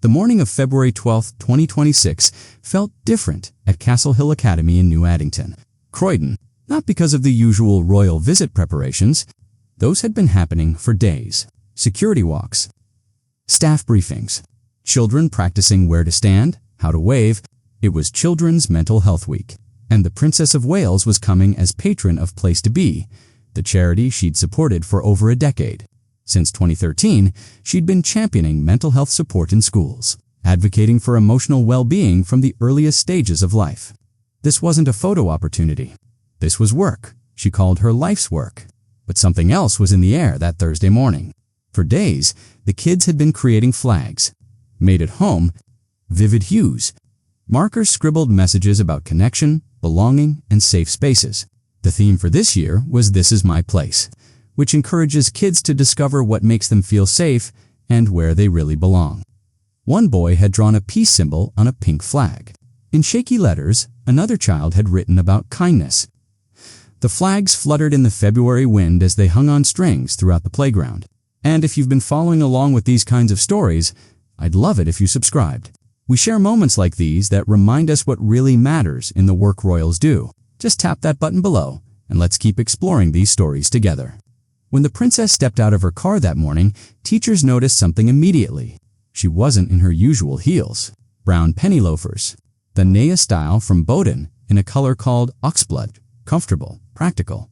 The morning of February 12, 2026 felt different at Castle Hill Academy in New Addington, Croydon, not because of the usual royal visit preparations. Those had been happening for days. Security walks, staff briefings, children practicing where to stand, how to wave. It was Children's Mental Health Week, and the Princess of Wales was coming as patron of Place to Be, the charity she'd supported for over a decade. Since 2013, she'd been championing mental health support in schools, advocating for emotional well-being from the earliest stages of life. This wasn't a photo opportunity. This was work. She called her life's work. But something else was in the air that Thursday morning. For days, the kids had been creating flags. Made at home, vivid hues. Markers scribbled messages about connection, belonging, and safe spaces. The theme for this year was This Is My Place, which encourages kids to discover what makes them feel safe and where they really belong. One boy had drawn a peace symbol on a pink flag. In shaky letters, another child had written about kindness. The flags fluttered in the February wind as they hung on strings throughout the playground. And if you've been following along with these kinds of stories, I'd love it if you subscribed. We share moments like these that remind us what really matters in the work royals do. Just tap that button below, and let's keep exploring these stories together. When the princess stepped out of her car that morning, teachers noticed something immediately. She wasn't in her usual heels. Brown penny loafers. The Naya style from Bowden in a color called oxblood. Comfortable, practical.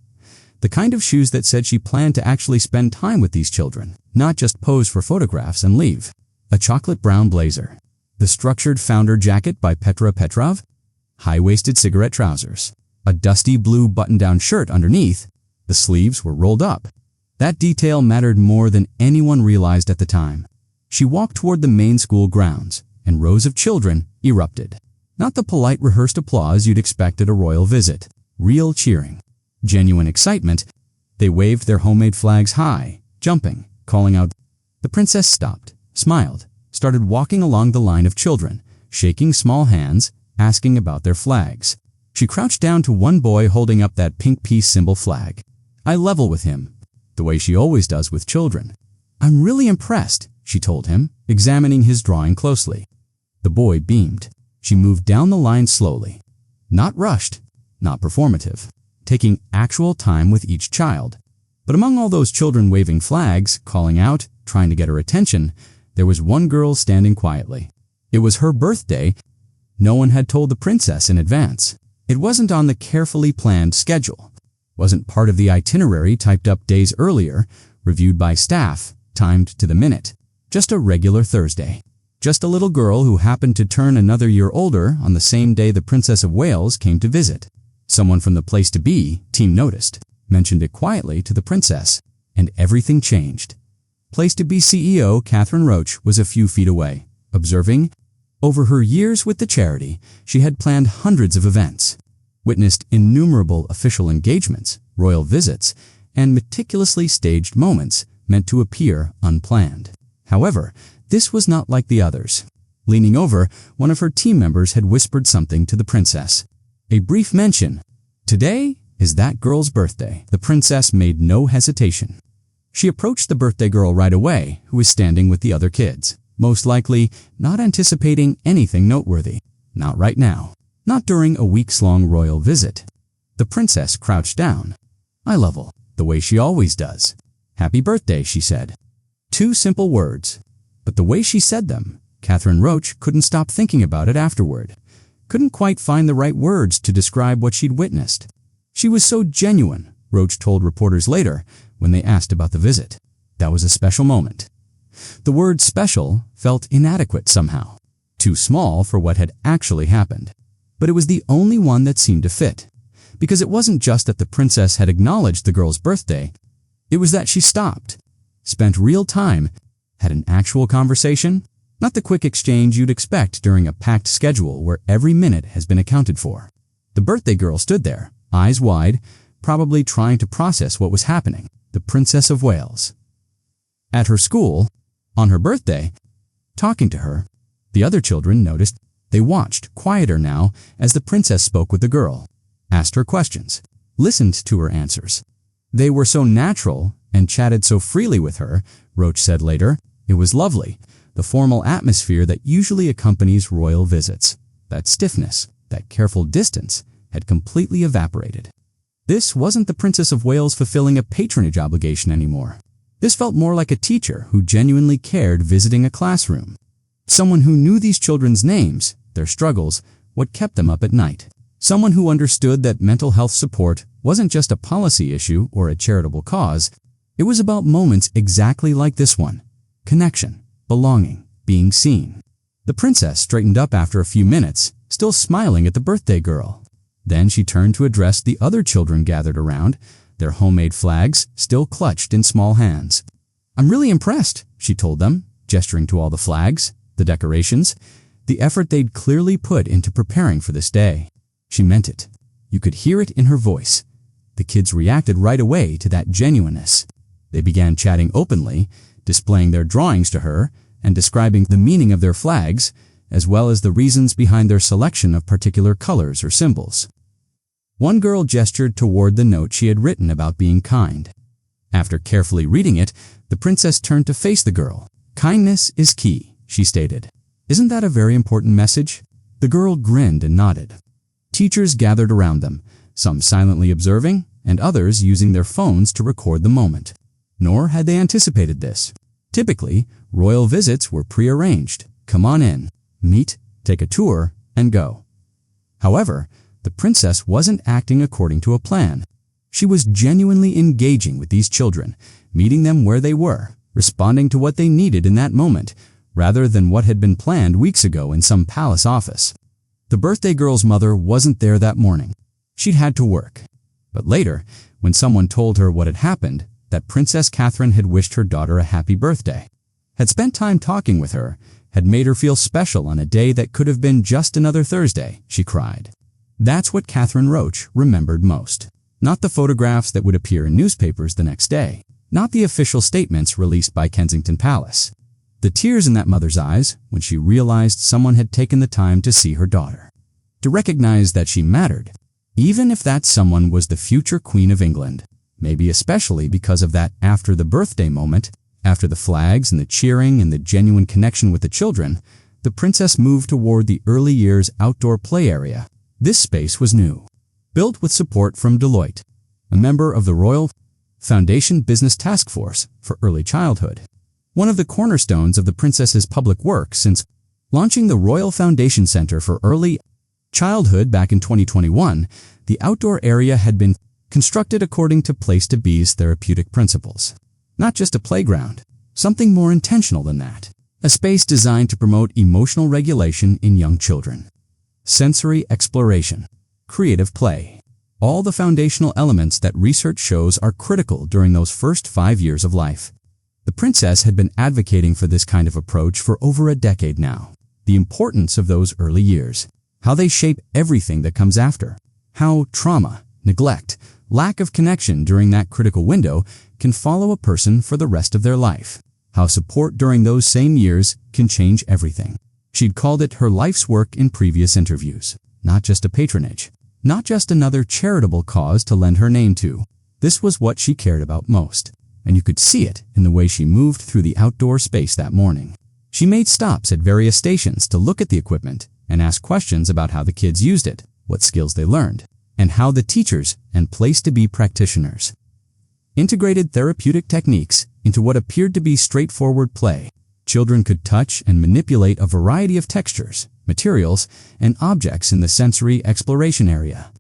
The kind of shoes that said she planned to actually spend time with these children, not just pose for photographs and leave. A chocolate brown blazer. The structured founder jacket by Petra Petrov. High-waisted cigarette trousers. A dusty blue button-down shirt underneath. The sleeves were rolled up. That detail mattered more than anyone realized at the time. She walked toward the main school grounds, and rows of children erupted. Not the polite rehearsed applause you'd expect at a royal visit. Real cheering. Genuine excitement. They waved their homemade flags high, jumping, calling out. The princess stopped, smiled, started walking along the line of children, shaking small hands, asking about their flags. She crouched down to one boy holding up that pink peace symbol flag. I level with him, the way she always does with children. I'm really impressed, she told him, examining his drawing closely. The boy beamed. She moved down the line slowly. Not rushed, not performative, taking actual time with each child. But among all those children waving flags, calling out, trying to get her attention, there was one girl standing quietly. It was her birthday. No one had told the princess in advance. It wasn't on the carefully planned schedule. Wasn't part of the itinerary typed up days earlier, reviewed by staff, timed to the minute. Just a regular Thursday. Just a little girl who happened to turn another year older on the same day the Princess of Wales came to visit. Someone from the Place to Be team noticed, mentioned it quietly to the princess, and everything changed. Place to Be CEO Catherine Roach was a few feet away, observing. Over her years with the charity, she had planned hundreds of events, witnessed innumerable official engagements, royal visits, and meticulously staged moments meant to appear unplanned. However, this was not like the others. Leaning over, one of her team members had whispered something to the princess. A brief mention. Today is that girl's birthday. The princess made no hesitation. She approached the birthday girl right away, who was standing with the other kids, most likely not anticipating anything noteworthy. Not right now. Not during a weeks-long royal visit. The princess crouched down. Eye level, the way she always does. Happy birthday, she said. 2 simple words. But the way she said them, Catherine Roach couldn't stop thinking about it afterward. Couldn't quite find the right words to describe what she'd witnessed. She was so genuine, Roach told reporters later when they asked about the visit. That was a special moment. The word special felt inadequate somehow. Too small for what had actually happened. But it was the only one that seemed to fit. Because it wasn't just that the princess had acknowledged the girl's birthday. It was that she stopped, spent real time, had an actual conversation, not the quick exchange you'd expect during a packed schedule where every minute has been accounted for. The birthday girl stood there, eyes wide, probably trying to process what was happening. The Princess of Wales. At her school, on her birthday, talking to her, the other children noticed. They watched, quieter now, as the princess spoke with the girl, asked her questions, listened to her answers. They were so natural and chatted so freely with her, Roach said later. It was lovely. the formal atmosphere that usually accompanies royal visits. That stiffness, that careful distance, had completely evaporated. This wasn't the Princess of Wales fulfilling a patronage obligation anymore. This felt more like a teacher who genuinely cared visiting a classroom. Someone who knew these children's names, their struggles, what kept them up at night. Someone who understood that mental health support wasn't just a policy issue or a charitable cause. It was about moments exactly like this one. Connection, belonging, being seen. The princess straightened up after a few minutes, still smiling at the birthday girl. Then she turned to address the other children gathered around, their homemade flags still clutched in small hands. "I'm really impressed," she told them, gesturing to all the flags, the decorations, the effort they'd clearly put into preparing for this day. She meant it. You could hear it in her voice. The kids reacted right away to that genuineness. They began chatting openly, displaying their drawings to her, and describing the meaning of their flags, as well as the reasons behind their selection of particular colors or symbols. One girl gestured toward the note she had written about being kind. After carefully reading it, the princess turned to face the girl. "Kindness is key," she stated. "Isn't that a very important message?" The girl grinned and nodded. Teachers gathered around them, some silently observing, and others using their phones to record the moment. Nor had they anticipated this. Typically, royal visits were prearranged. Come on in, meet, take a tour, and go. However, the princess wasn't acting according to a plan. She was genuinely engaging with these children, meeting them where they were, responding to what they needed in that moment, rather than what had been planned weeks ago in some palace office. The birthday girl's mother wasn't there that morning. She'd had to work. But later, when someone told her what had happened, that Princess Catherine had wished her daughter a happy birthday, had spent time talking with her, had made her feel special on a day that could have been just another Thursday, she cried. That's what Catherine Roach remembered most. Not the photographs that would appear in newspapers the next day. Not the official statements released by Kensington Palace. The tears in that mother's eyes when she realized someone had taken the time to see her daughter. To recognize that she mattered, even if that someone was the future Queen of England. Maybe especially because of that after the birthday moment, after the flags and the cheering and the genuine connection with the children, the princess moved toward the early years outdoor play area. This space was new. Built with support from Deloitte, a member of the Royal Foundation Business Task Force for Early Childhood. One of the cornerstones of the princess's public work since launching the Royal Foundation Center for Early Childhood back in 2021, the outdoor area had been constructed according to Place to Be's therapeutic principles. Not just a playground, something more intentional than that. A space designed to promote emotional regulation in young children. Sensory exploration, creative play. All the foundational elements that research shows are critical during those first 5 years of life. The princess had been advocating for this kind of approach for over a decade now. The importance of those early years. How they shape everything that comes after. How trauma, neglect, lack of connection during that critical window can follow a person for the rest of their life. How support during those same years can change everything. She'd called it her life's work in previous interviews. Not just a patronage. Not just another charitable cause to lend her name to. This was what she cared about most. And you could see it in the way she moved through the outdoor space that morning. She made stops at various stations to look at the equipment and ask questions about how the kids used it, what skills they learned, and how the teachers and Place to Be practitioners integrated therapeutic techniques into what appeared to be straightforward play. Children could touch and manipulate a variety of textures, materials, and objects in the sensory exploration area.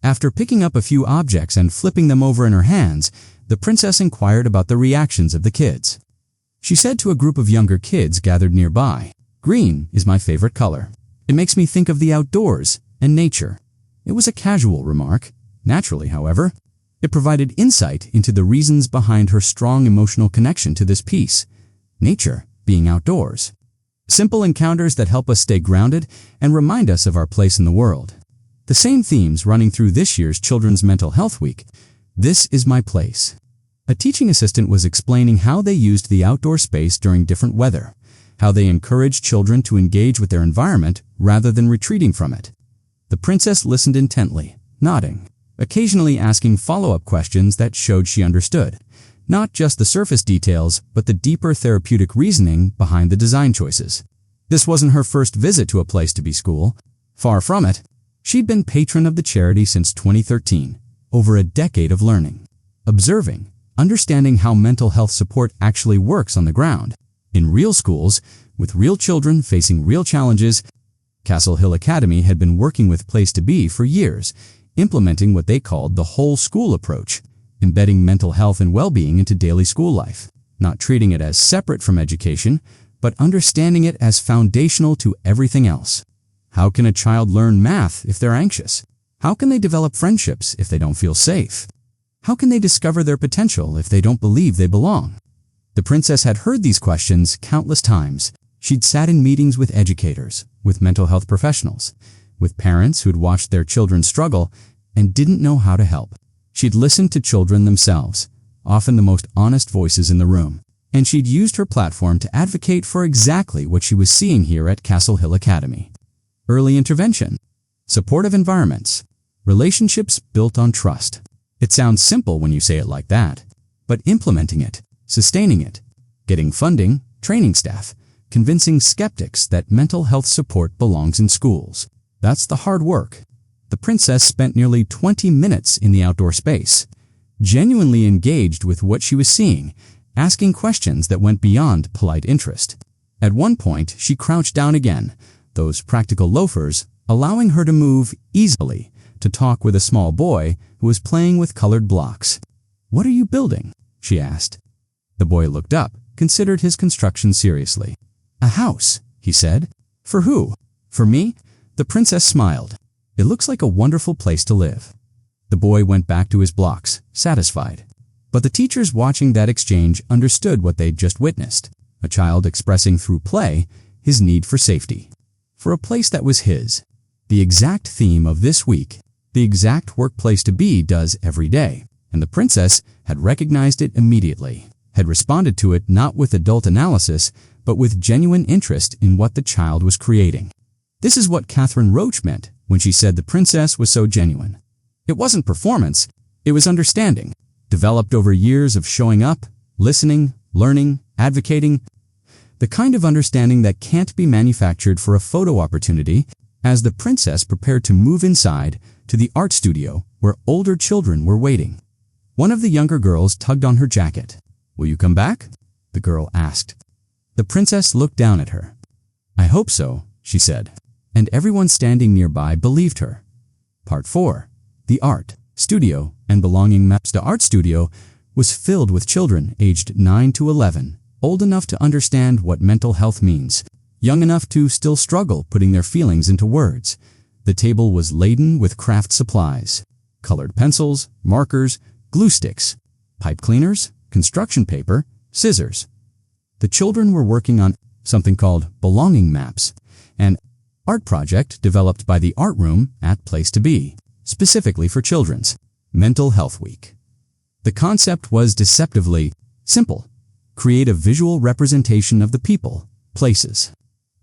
After picking up a few objects and flipping them over in her hands, the princess inquired about the reactions of the kids. She said to a group of younger kids gathered nearby, "Green is my favorite color. It makes me think of the outdoors and nature." It was a casual remark. Naturally, however, it provided insight into the reasons behind her strong emotional connection to this piece. Nature being outdoors. Simple encounters that help us stay grounded and remind us of our place in the world. The same themes running through this year's Children's Mental Health Week. This is my place. A teaching assistant was explaining how they used the outdoor space during different weather, how they encouraged children to engage with their environment rather than retreating from it. The princess listened intently, nodding, occasionally asking follow-up questions that showed she understood. Not just the surface details, but the deeper therapeutic reasoning behind the design choices. This wasn't her first visit to a place-to-be school. Far from it. She'd been patron of the charity since 2013, over a decade of learning, observing, understanding how mental health support actually works on the ground. In real schools, with real children facing real challenges, Castle Hill Academy had been working with Place2Be for years, implementing what they called the whole school approach, embedding mental health and well-being into daily school life, not treating it as separate from education, but understanding it as foundational to everything else. How can a child learn math if they're anxious? How can they develop friendships if they don't feel safe? How can they discover their potential if they don't believe they belong? The princess had heard these questions countless times. She'd sat in meetings with educators, with mental health professionals, with parents who'd watched their children struggle and didn't know how to help. She'd listened to children themselves, often the most honest voices in the room, and she'd used her platform to advocate for exactly what she was seeing here at Castle Hill Academy. Early intervention, supportive environments, relationships built on trust. It sounds simple when you say it like that, but implementing it, sustaining it, getting funding, training staff, convincing skeptics that mental health support belongs in schools. That's the hard work. The princess spent nearly 20 minutes in the outdoor space, genuinely engaged with what she was seeing, asking questions that went beyond polite interest. At one point, she crouched down again, those practical loafers allowing her to move easily, to talk with a small boy who was playing with colored blocks. "What are you building?" she asked. The boy looked up, considered his construction seriously. "A house," he said. "For who? For me?" The princess smiled. "It looks like a wonderful place to live." The boy went back to his blocks, satisfied. But the teachers watching that exchange understood what they'd just witnessed, a child expressing through play his need for safety, for a place that was his. The exact theme of this week, the exact workplace to be does every day, and the princess had recognized it immediately, had responded to it not with adult analysis, but with genuine interest in what the child was creating. This is what Catherine Roach meant when she said the princess was so genuine. It wasn't performance, it was understanding, developed over years of showing up, listening, learning, advocating, the kind of understanding that can't be manufactured for a photo opportunity. As the princess prepared to move inside to the art studio where older children were waiting, one of the younger girls tugged on her jacket. "Will you come back?" the girl asked. The princess looked down at her. "I hope so," she said, and everyone standing nearby believed her. Part 4. The art studio and belonging maps. The art studio was filled with children aged 9 to 11, old enough to understand what mental health means, young enough to still struggle putting their feelings into words. The table was laden with craft supplies, colored pencils, markers, glue sticks, pipe cleaners, construction paper, scissors. The children were working on something called belonging maps, an art project developed by the art room at Place2Be, specifically for Children's Mental Health Week. The concept was deceptively simple. Create a visual representation of the people, places,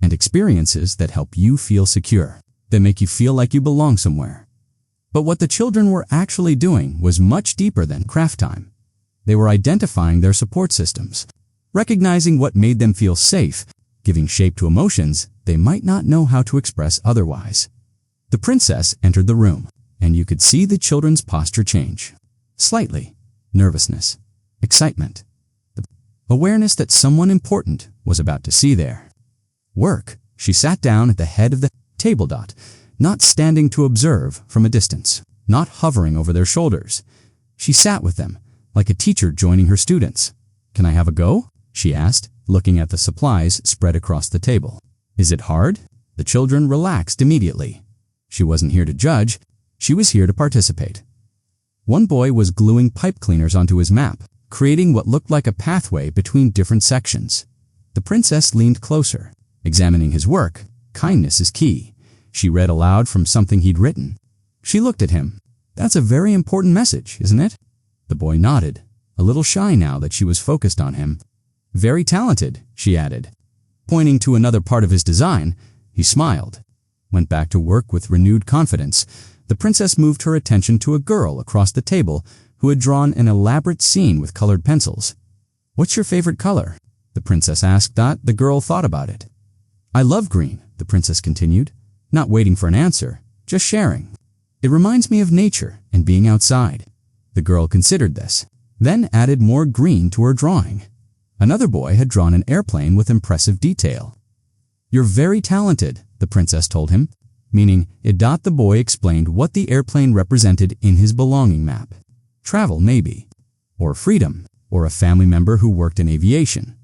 and experiences that help you feel secure, that make you feel like you belong somewhere. But what the children were actually doing was much deeper than craft time. They were identifying their support systems, recognizing what made them feel safe, giving shape to emotions they might not know how to express otherwise. The princess entered the room, and you could see the children's posture change. Slightly. Nervousness. Excitement. The awareness that someone important was about to see there. Work. She sat down at the head of the table, not standing to observe from a distance, not hovering over their shoulders. She sat with them, like a teacher joining her students. "Can I have a go?" she asked, looking at the supplies spread across the table. "Is it hard?" The children relaxed immediately. She wasn't here to judge, she was here to participate. One boy was gluing pipe cleaners onto his map, creating what looked like a pathway between different sections. The princess leaned closer, examining his work. "Kindness is key," she read aloud from something he'd written. She looked at him. "That's a very important message, isn't it?" The boy nodded, a little shy now that she was focused on him. "Very talented," she added. Pointing to another part of his design, he smiled, went back to work with renewed confidence. The princess moved her attention to a girl across the table who had drawn an elaborate scene with colored pencils. "What's your favorite color?" the princess asked. The girl thought about it. "I love green," the princess continued, not waiting for an answer, just sharing. "It reminds me of nature and being outside." The girl considered this, then added more green to her drawing. Another boy had drawn an airplane with impressive detail. "You're very talented," the princess told him, meaning it. The boy explained what the airplane represented in his belonging map. Travel, maybe, or freedom, or a family member who worked in aviation.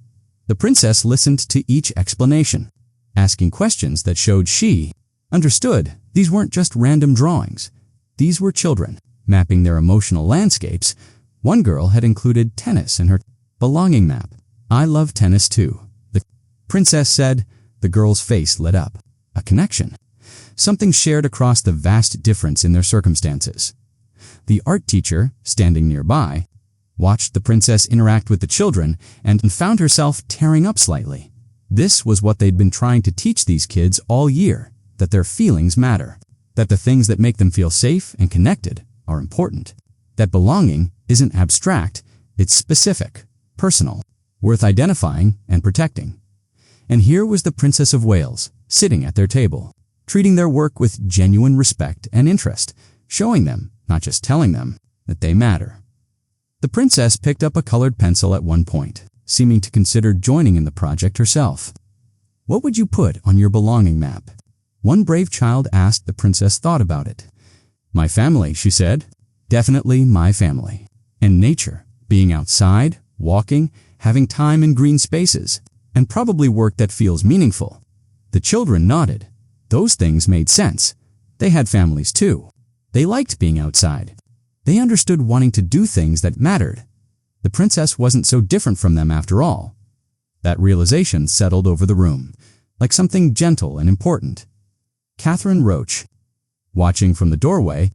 The princess listened to each explanation, asking questions that showed she understood these weren't just random drawings. These were children, mapping their emotional landscapes. One girl had included tennis in her belonging map. "I love tennis too," the princess said. The girl's face lit up. A connection. Something shared across the vast difference in their circumstances. The art teacher, standing nearby, watched the princess interact with the children and found herself tearing up slightly. This was what they'd been trying to teach these kids all year, that their feelings matter, that the things that make them feel safe and connected are important, that belonging isn't abstract, it's specific, personal, worth identifying and protecting. And here was the Princess of Wales, sitting at their table, treating their work with genuine respect and interest, showing them, not just telling them, that they matter. The princess picked up a colored pencil at one point, seeming to consider joining in the project herself. "What would you put on your belonging map?" One brave child asked. The princess thought about it. "My family," she said. "Definitely my family. And nature, being outside, walking, having time in green spaces, and probably work that feels meaningful." The children nodded. Those things made sense. They had families too. They liked being outside. They understood wanting to do things that mattered. The princess wasn't so different from them after all. That realization settled over the room, like something gentle and important. Catherine Roach, watching from the doorway,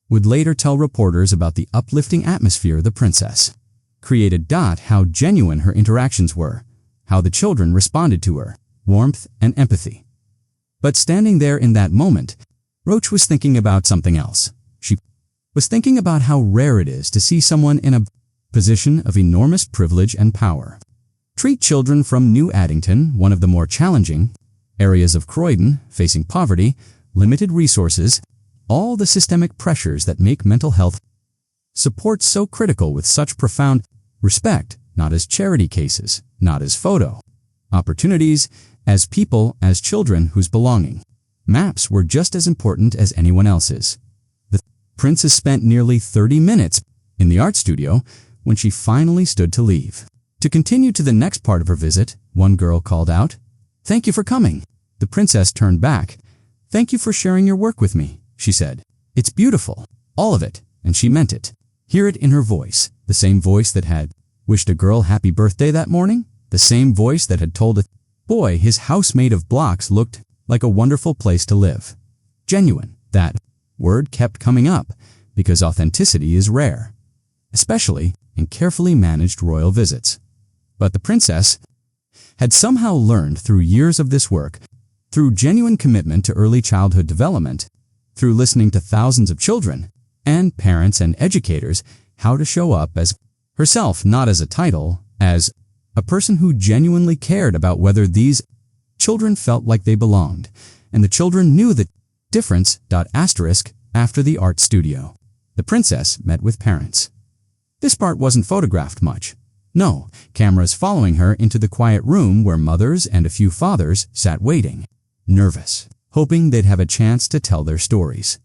would later tell reporters about the uplifting atmosphere the princess created. How genuine her interactions were, how the children responded to her, warmth and empathy. But standing there in that moment, Roach was thinking about something else. She was thinking about how rare it is to see someone in a position of enormous privilege and power treat children from New Addington, one of the more challenging areas of Croydon, facing poverty, limited resources, all the systemic pressures that make mental health support so critical, with such profound respect, not as charity cases, not as photo opportunities, as people, as children whose belonging maps were just as important as anyone else's. The princess spent nearly 30 minutes in the art studio when she finally stood to leave. To continue to the next part of her visit, one girl called out, "Thank you for coming." The princess turned back. "Thank you for sharing your work with me," she said. "It's beautiful, all of it," and she meant it. Hear it in her voice, the same voice that had wished a girl happy birthday that morning, the same voice that had told a boy his house made of blocks looked like a wonderful place to live. Genuine. That word kept coming up because authenticity is rare, especially in carefully managed royal visits. But the princess had somehow learned through years of this work, through genuine commitment to early childhood development, through listening to thousands of children and parents and educators, how to show up as herself, not as a title, as a person who genuinely cared about whether these children felt like they belonged, and the children knew the difference. After the art studio, the princess met with parents. This part wasn't photographed much. No, cameras following her into the quiet room where mothers and a few fathers sat waiting, nervous, hoping they'd have a chance to tell their stories.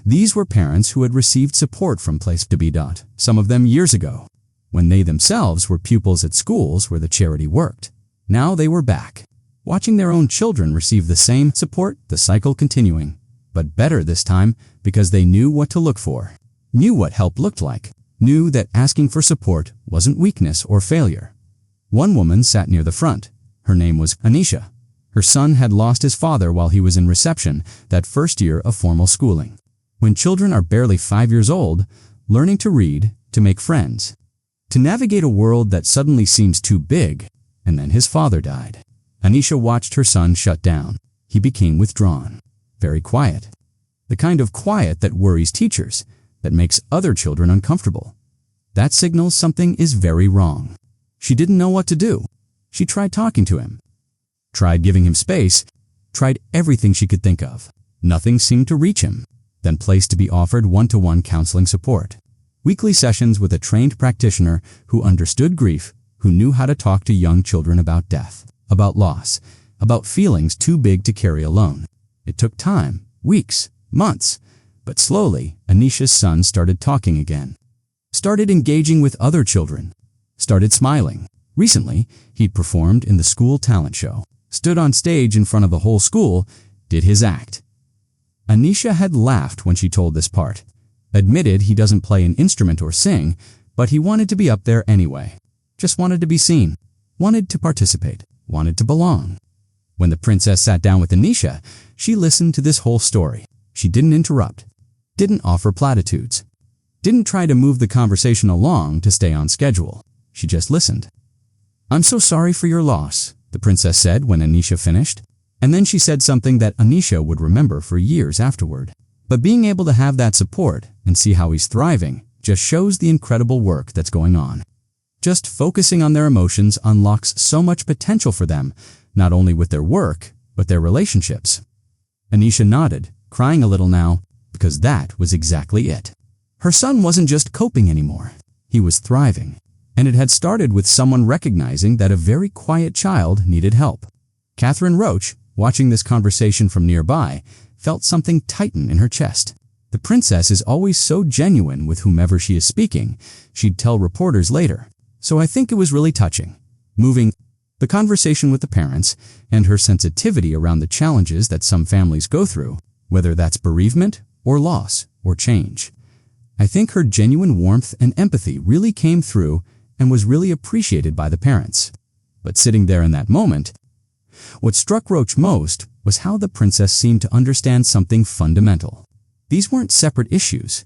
These were parents who had received support from Place to Be. Some of them years ago, when they themselves were pupils at schools where the charity worked. Now they were back, watching their own children receive the same support, the cycle continuing, but better this time because they knew what to look for, knew what help looked like, knew that asking for support wasn't weakness or failure. One woman sat near the front. Her name was Anisha. Her son had lost his father while he was in reception that first year of formal schooling. When children are barely 5 years old, learning to read, to make friends, to navigate a world that suddenly seems too big, and then his father died. Anisha watched her son shut down. He became withdrawn, very quiet. The kind of quiet that worries teachers, that makes other children uncomfortable. That signals something is very wrong. She didn't know what to do. She tried talking to him, tried giving him space, tried everything she could think of. Nothing seemed to reach him. Then Place to Be offered one-to-one counseling support. Weekly sessions with a trained practitioner who understood grief, who knew how to talk to young children about death, about loss, about feelings too big to carry alone. It took time, weeks, months, but slowly, Anisha's son started talking again. Started engaging with other children. Started smiling. Recently, he'd performed in the school talent show, stood on stage in front of the whole school, did his act. Anisha had laughed when she told this part, admitted he doesn't play an instrument or sing, but he wanted to be up there anyway. Just wanted to be seen, wanted to participate, wanted to belong. When the princess sat down with Anisha, she listened to this whole story. She didn't interrupt, didn't offer platitudes, didn't try to move the conversation along to stay on schedule. She just listened. "I'm so sorry for your loss," the princess said when Anisha finished. And then she said something that Anisha would remember for years afterward. But being able to have that support and see how he's thriving just shows the incredible work that's going on. Just focusing on their emotions unlocks so much potential for them, not only with their work, but their relationships. Anisha nodded, crying a little now, because that was exactly it. Her son wasn't just coping anymore. He was thriving. And it had started with someone recognizing that a very quiet child needed help. Catherine Roach, watching this conversation from nearby, felt something tighten in her chest. The princess is always so genuine with whomever she is speaking, she'd tell reporters later. So I think it was really touching, moving. The conversation with the parents and her sensitivity around the challenges that some families go through, whether that's bereavement or loss or change. I think her genuine warmth and empathy really came through and was really appreciated by the parents. But sitting there in that moment, what struck Roach most was how the princess seemed to understand something fundamental. These weren't separate issues.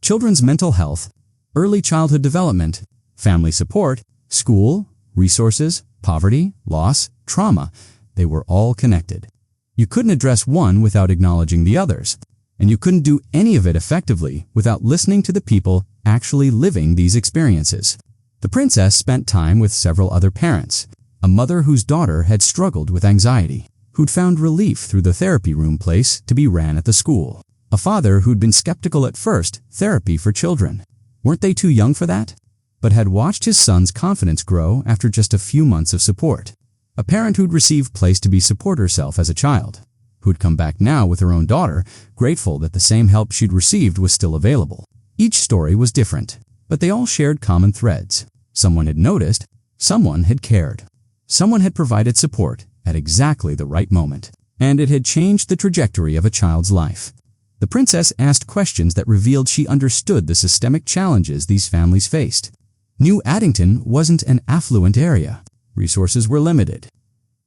Children's mental health, early childhood development, family support, school, resources, poverty, loss, trauma, they were all connected. You couldn't address one without acknowledging the others, and you couldn't do any of it effectively without listening to the people actually living these experiences. The princess spent time with several other parents, a mother whose daughter had struggled with anxiety, who'd found relief through the therapy room Place to Be ran at the school, a father who'd been skeptical at first, therapy for children. Weren't they too young for that? But had watched his son's confidence grow after just a few months of support. A parent who'd received Place to Be support herself as a child, who'd come back now with her own daughter, grateful that the same help she'd received was still available. Each story was different, but they all shared common threads. Someone had noticed, someone had cared. Someone had provided support at exactly the right moment, and it had changed the trajectory of a child's life. The princess asked questions that revealed she understood the systemic challenges these families faced. New Addington wasn't an affluent area. Resources were limited.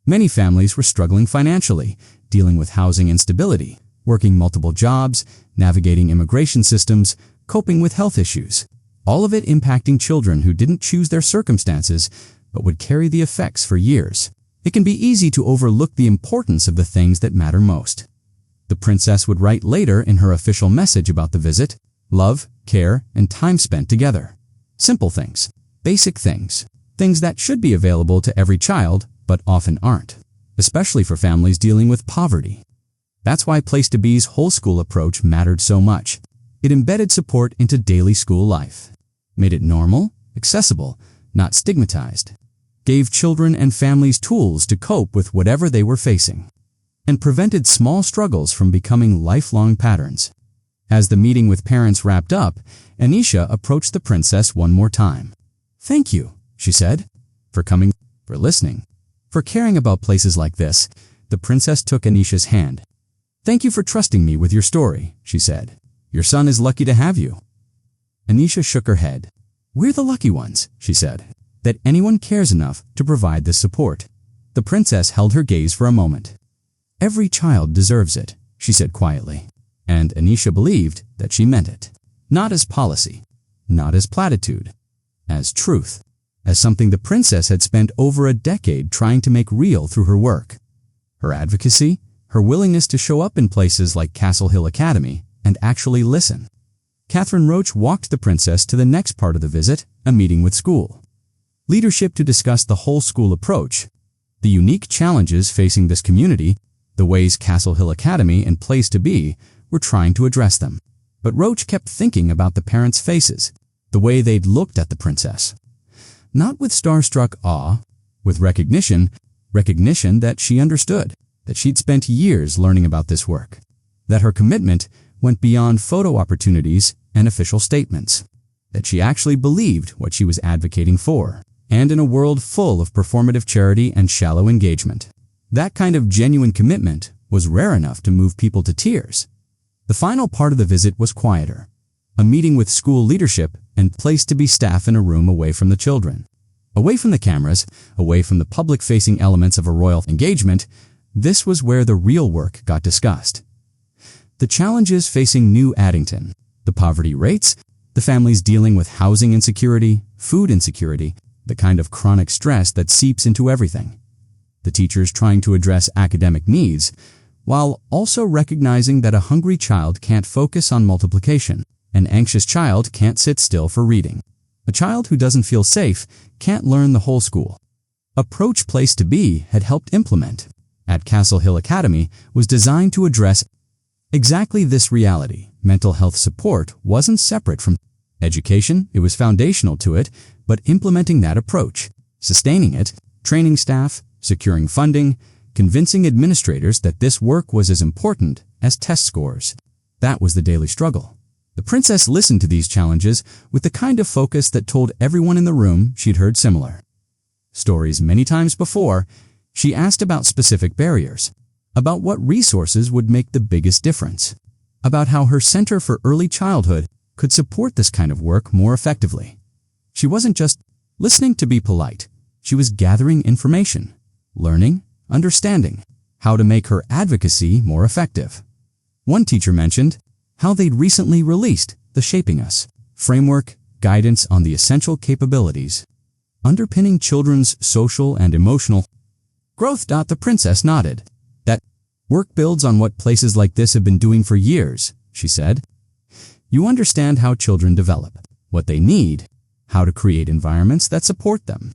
Many families were struggling financially, dealing with housing instability, working multiple jobs, navigating immigration systems, coping with health issues. All of it impacting children who didn't choose their circumstances, but would carry the effects for years. It can be easy to overlook the importance of the things that matter most. The princess would write later in her official message about the visit, love, care, and time spent together. Simple things, basic things, things that should be available to every child, but often aren't, especially for families dealing with poverty. That's why Place to Be's whole school approach mattered so much. It embedded support into daily school life, made it normal, accessible, not stigmatized, gave children and families tools to cope with whatever they were facing, and prevented small struggles from becoming lifelong patterns. As the meeting with parents wrapped up, Anisha approached the princess one more time. "Thank you," she said, "for coming, for listening, for caring about places like this." The princess took Anisha's hand. "Thank you for trusting me with your story," she said. "Your son is lucky to have you." Anisha shook her head. "We're the lucky ones," she said, "that anyone cares enough to provide this support." The princess held her gaze for a moment. "Every child deserves it," she said quietly. And Anisha believed that she meant it. Not as policy, not as platitude, as truth, as something the princess had spent over a decade trying to make real through her work. Her advocacy, her willingness to show up in places like Castle Hill Academy and actually listen. Catherine Roach walked the princess to the next part of the visit, a meeting with school leadership to discuss the whole school approach, the unique challenges facing this community, the ways Castle Hill Academy and Place to Be were trying to address them. But Roach kept thinking about the parents' faces, the way they'd looked at the princess. Not with starstruck awe, with recognition that she understood, that she'd spent years learning about this work, that her commitment went beyond photo opportunities and official statements, that she actually believed what she was advocating for. And in a world full of performative charity and shallow engagement, that kind of genuine commitment was rare enough to move people to tears. The final part of the visit was quieter, a meeting with school leadership and Place to Be staff in a room away from the children. Away from the cameras, away from the public-facing elements of a royal engagement, this was where the real work got discussed. The challenges facing New Addington, the poverty rates, the families dealing with housing insecurity, food insecurity, the kind of chronic stress that seeps into everything. The teachers trying to address academic needs, while also recognizing that a hungry child can't focus on multiplication, an anxious child can't sit still for reading. A child who doesn't feel safe can't learn the whole school. Approach Place to Be had helped implement at Castle Hill Academy was designed to address exactly this reality. Mental health support wasn't separate from education, it was foundational to it, but implementing that approach, sustaining it, training staff, securing funding, convincing administrators that this work was as important as test scores. That was the daily struggle. The princess listened to these challenges with the kind of focus that told everyone in the room she'd heard similar stories many times before. She asked about specific barriers, about what resources would make the biggest difference, about how her Center for Early Childhood could support this kind of work more effectively. She wasn't just listening to be polite. She was gathering information, learning, understanding how to make her advocacy more effective. One teacher mentioned how they'd recently released the Shaping Us framework, guidance on the essential capabilities underpinning children's social and emotional growth. The princess nodded. That work builds on what places like this have been doing for years, she said. You understand how children develop, what they need, how to create environments that support them.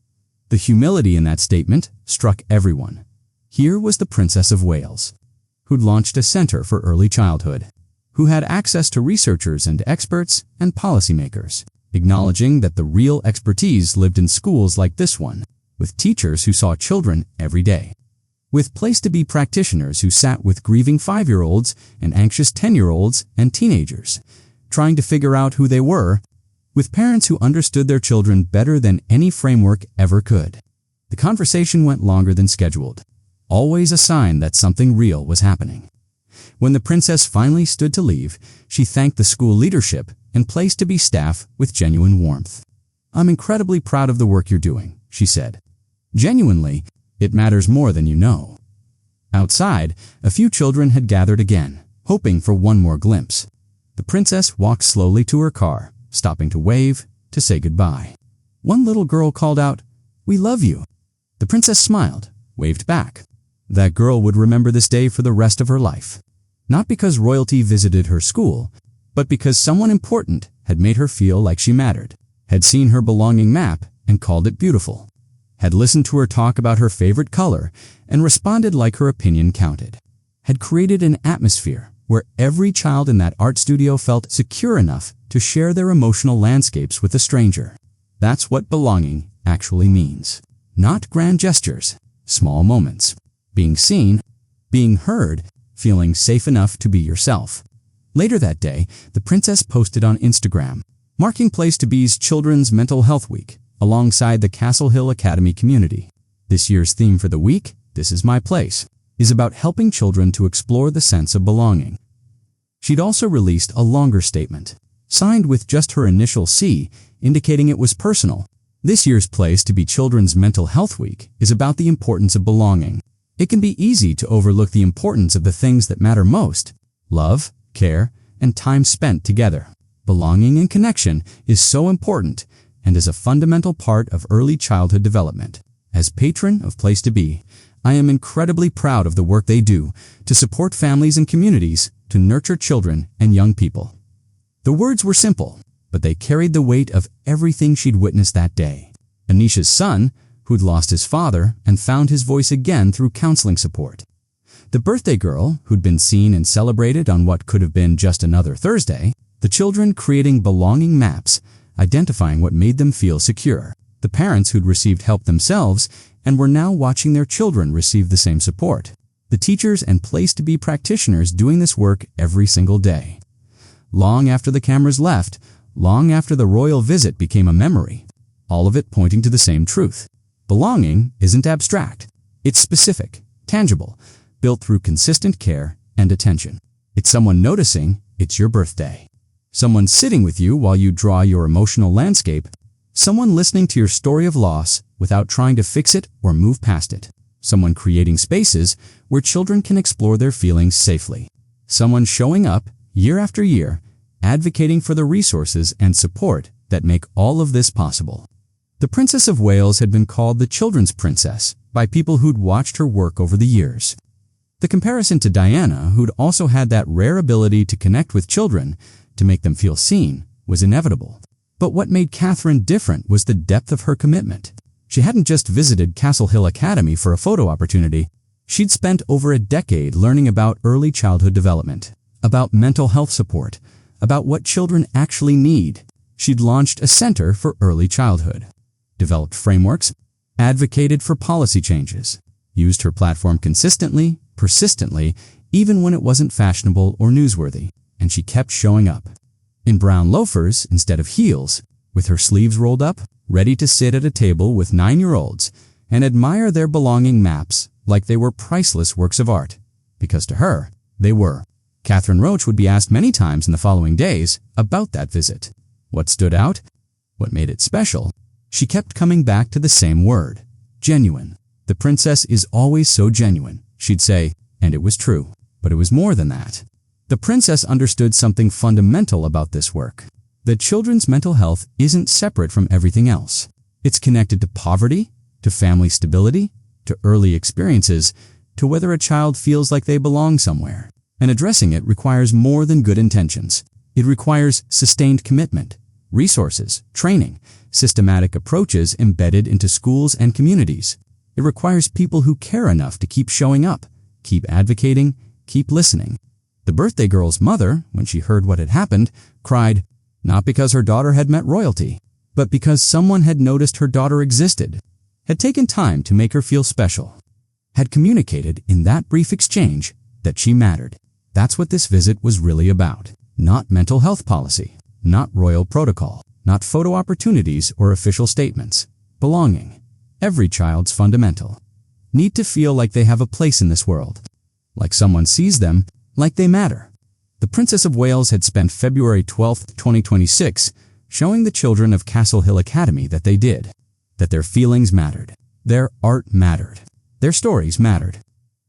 The humility in that statement struck everyone. Here was the Princess of Wales, who'd launched a Center for Early Childhood, who had access to researchers and experts and policymakers, acknowledging that the real expertise lived in schools like this one, with teachers who saw children every day, with Place to Be practitioners who sat with grieving 5-year-olds and anxious 10-year-olds and teenagers, trying to figure out who they were, with parents who understood their children better than any framework ever could. The conversation went longer than scheduled, always a sign that something real was happening. When the princess finally stood to leave, she thanked the school leadership and Place to Be staff with genuine warmth. I'm incredibly proud of the work you're doing, she said. Genuinely, it matters more than you know. Outside, a few children had gathered again, hoping for one more glimpse. The princess walked slowly to her car, stopping to wave, to say goodbye. One little girl called out, "We love you." The princess smiled, waved back. That girl would remember this day for the rest of her life. Not because royalty visited her school, but because someone important had made her feel like she mattered, had seen her belonging map and called it beautiful, had listened to her talk about her favorite color and responded like her opinion counted, had created an atmosphere where every child in that art studio felt secure enough to share their emotional landscapes with a stranger. That's what belonging actually means. Not grand gestures, small moments. Being seen, being heard, feeling safe enough to be yourself. Later that day, the princess posted on Instagram, marking Place to Be's Children's Mental Health Week, alongside the Castle Hill Academy community. This year's theme for the week, This Is My Place, is about helping children to explore the sense of belonging. She'd also released a longer statement, signed with just her initial C, indicating it was personal. This year's Place to Be Children's Mental Health Week is about the importance of belonging. It can be easy to overlook the importance of the things that matter most: love, care, and time spent together. Belonging and connection is so important and is a fundamental part of early childhood development. As patron of Place to Be, I am incredibly proud of the work they do to support families and communities to nurture children and young people. The words were simple, but they carried the weight of everything she'd witnessed that day. Anisha's son, who'd lost his father and found his voice again through counseling support. The birthday girl, who'd been seen and celebrated on what could have been just another Thursday. The children creating belonging maps, identifying what made them feel secure. The parents who'd received help themselves and were now watching their children receive the same support. The teachers and place-to-be practitioners doing this work every single day. Long after the cameras left, long after the royal visit became a memory, all of it pointing to the same truth. Belonging isn't abstract. It's specific, tangible, built through consistent care and attention. It's someone noticing it's your birthday. Someone sitting with you while you draw your emotional landscape. Someone listening to your story of loss without trying to fix it or move past it. Someone creating spaces where children can explore their feelings safely. Someone showing up year after year, advocating for the resources and support that make all of this possible. The Princess of Wales had been called the Children's Princess by people who'd watched her work over the years. The comparison to Diana, who'd also had that rare ability to connect with children, to make them feel seen, was inevitable. But what made Catherine different was the depth of her commitment. She hadn't just visited Castle Hill Academy for a photo opportunity. She'd spent over a decade learning about early childhood development, about mental health support, about what children actually need. She'd launched a center for early childhood, developed frameworks, advocated for policy changes, used her platform consistently, persistently, even when it wasn't fashionable or newsworthy, and she kept showing up. In brown loafers instead of heels, with her sleeves rolled up, ready to sit at a table with 9-year-olds and admire their belonging maps like they were priceless works of art, because to her, they were. Catherine Roach would be asked many times in the following days about that visit. What stood out? What made it special? She kept coming back to the same word, genuine. The princess is always so genuine, she'd say, and it was true. But it was more than that. The princess understood something fundamental about this work. That children's mental health isn't separate from everything else. It's connected to poverty, to family stability, to early experiences, to whether a child feels like they belong somewhere. And addressing it requires more than good intentions. It requires sustained commitment, resources, training, systematic approaches embedded into schools and communities. It requires people who care enough to keep showing up, keep advocating, keep listening. The birthday girl's mother, when she heard what had happened, cried, not because her daughter had met royalty, but because someone had noticed her daughter existed, had taken time to make her feel special, had communicated in that brief exchange that she mattered. That's what this visit was really about. Not mental health policy, not royal protocol, not photo opportunities or official statements. Belonging. Every child's fundamental. Need to feel like they have a place in this world. Like someone sees them, like they matter. The Princess of Wales had spent February 12, 2026, showing the children of Castle Hill Academy that they did. That their feelings mattered. Their art mattered. Their stories mattered.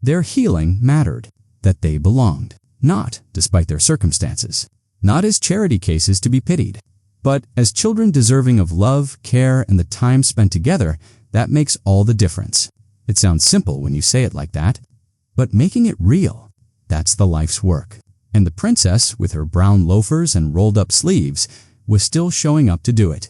Their healing mattered. That they belonged. Not despite their circumstances. Not as charity cases to be pitied. But as children deserving of love, care, and the time spent together, that makes all the difference. It sounds simple when you say it like that. But making it real, that's the life's work. And the princess, with her brown loafers and rolled-up sleeves, was still showing up to do it.